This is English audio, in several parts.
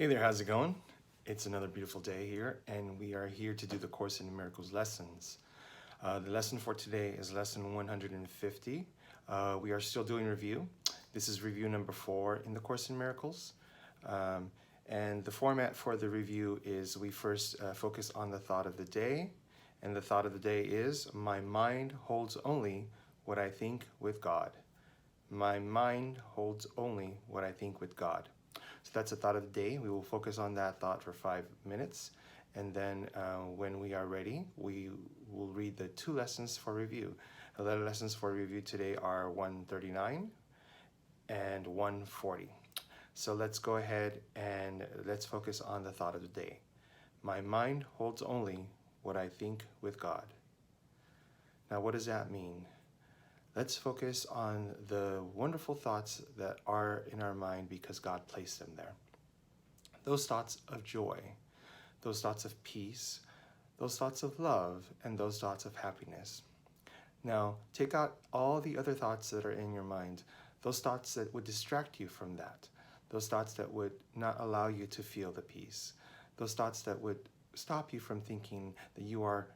Hey there, how's it going? It's another beautiful day here, and we are here to do the Course in Miracles lessons. The lesson for today is lesson 150. We are still doing review. This is review number 4 in the Course in Miracles. And the format for the review is we first focus on the thought of the day. And the thought of the day is, my mind holds only what I think with God. My mind holds only what I think with God. So that's a thought of the day. We will focus on that thought for 5 minutes. And then when we are ready, we will read the 2 lessons for review. The lessons for review today are 139 and 140. So let's go ahead and let's focus on the thought of the day. My mind holds only what I think with God. Now, what does that mean? Let's focus on the wonderful thoughts that are in our mind because God placed them there. Those thoughts of joy, those thoughts of peace, those thoughts of love, and those thoughts of happiness. Now, take out all the other thoughts that are in your mind, those thoughts that would distract you from that, those thoughts that would not allow you to feel the peace, those thoughts that would stop you from thinking that you are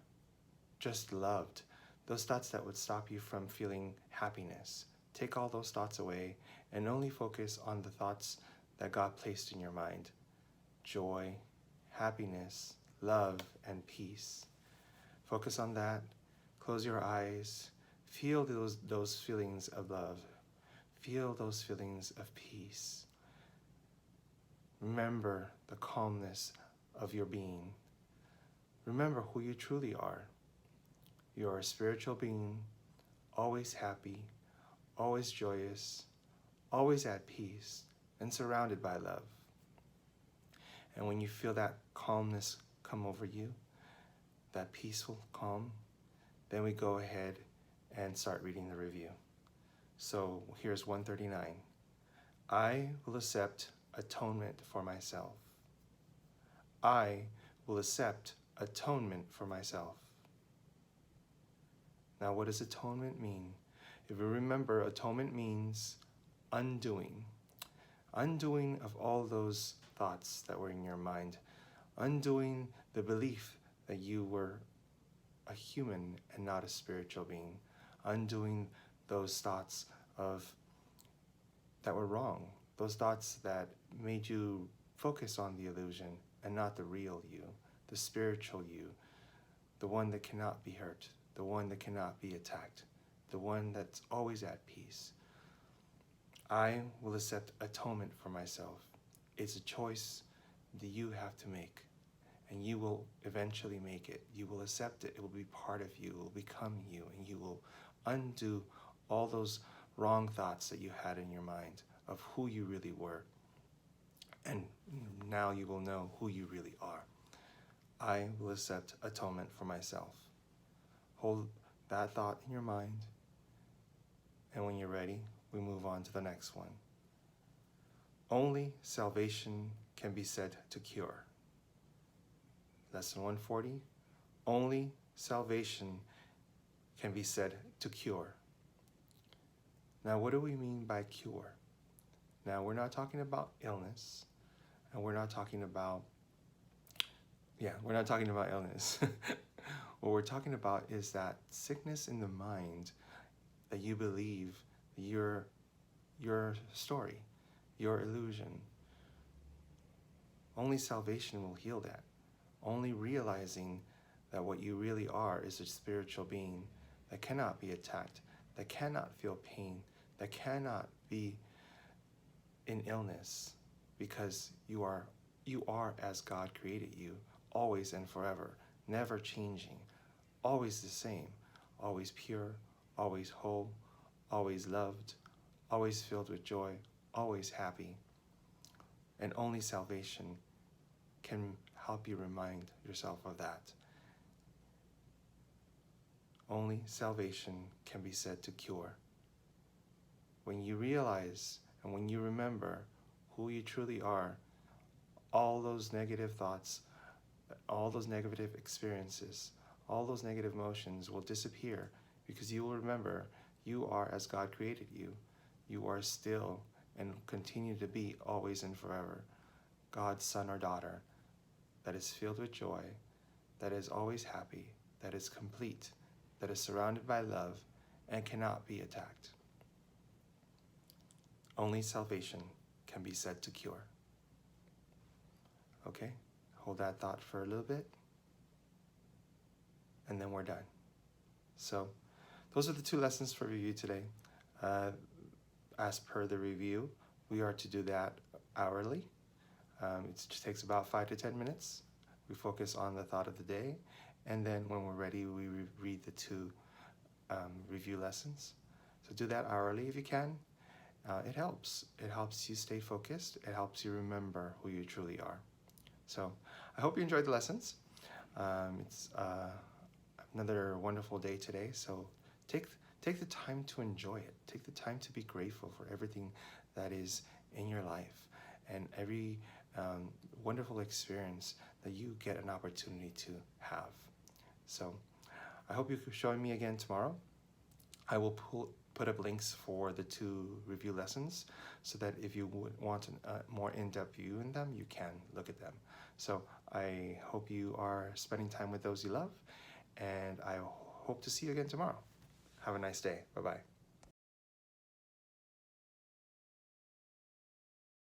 just loved, those thoughts that would stop you from feeling happiness. Take all those thoughts away and only focus on the thoughts that God placed in your mind. Joy, happiness, love, and peace. Focus on that. Close your eyes. Feel those feelings of love. Feel those feelings of peace. Remember the calmness of your being. Remember who you truly are. You are a spiritual being, always happy, always joyous, always at peace, and surrounded by love. And when you feel that calmness come over you, that peaceful calm, then we go ahead and start reading the review. So here's 139. I will accept atonement for myself. I will accept atonement for myself. Now, what does atonement mean? If you remember, atonement means undoing. Undoing of all those thoughts that were in your mind. Undoing the belief that you were a human and not a spiritual being. Undoing those thoughts that were wrong. Those thoughts that made you focus on the illusion and not the real you, the spiritual you, the one that cannot be hurt, the one that cannot be attacked, the one that's always at peace. I will accept atonement for myself. It's a choice that you have to make, and you will eventually make it. You will accept it. It will be part of you. It will become you, and you will undo all those wrong thoughts that you had in your mind of who you really were. And now you will know who you really are. I will accept atonement for myself. Hold that thought in your mind, and when you're ready, we move on to the next one. Only salvation can be said to cure. Lesson 140, only salvation can be said to cure. Now, what do we mean by cure? Now, we're not talking about illness, and we're not talking about illness. What we're talking about is that sickness in the mind that you believe your story, your illusion. Only salvation will heal that. Only realizing that what you really are is a spiritual being that cannot be attacked, that cannot feel pain, that cannot be in illness, because you are as God created you, always and forever, never changing, always the same, always pure, always whole, always loved, always filled with joy, always happy. And only salvation can help you remind yourself of that. Only salvation can be said to cure. When you realize and when you remember who you truly are, all those negative thoughts, all those negative experiences, all those negative emotions will disappear, because you will remember you are as God created you. You are still and continue to be always and forever God's son or daughter that is filled with joy, that is always happy, that is complete, that is surrounded by love, and cannot be attacked. Only salvation can be said to cure. Okay? Hold that thought for a little bit, and then we're done. So, those are the 2 lessons for review today. As per the review, we are to do that hourly. It just takes about 5 to 10 minutes. We focus on the thought of the day, and then when we're ready, we read the 2 review lessons. So do that hourly if you can. It helps. It helps you stay focused. It helps you remember who you truly are. So I hope you enjoyed the lessons. It's another wonderful day today, so take the time to enjoy it. Take the time to be grateful for everything that is in your life and every wonderful experience that you get an opportunity to have. So I hope you can join me again tomorrow. I will put up links for the 2 review lessons so that if you would want a more in-depth view in them, you can look at them. So I hope you are spending time with those you love, and I hope to see you again tomorrow. Have a nice day. Bye-bye.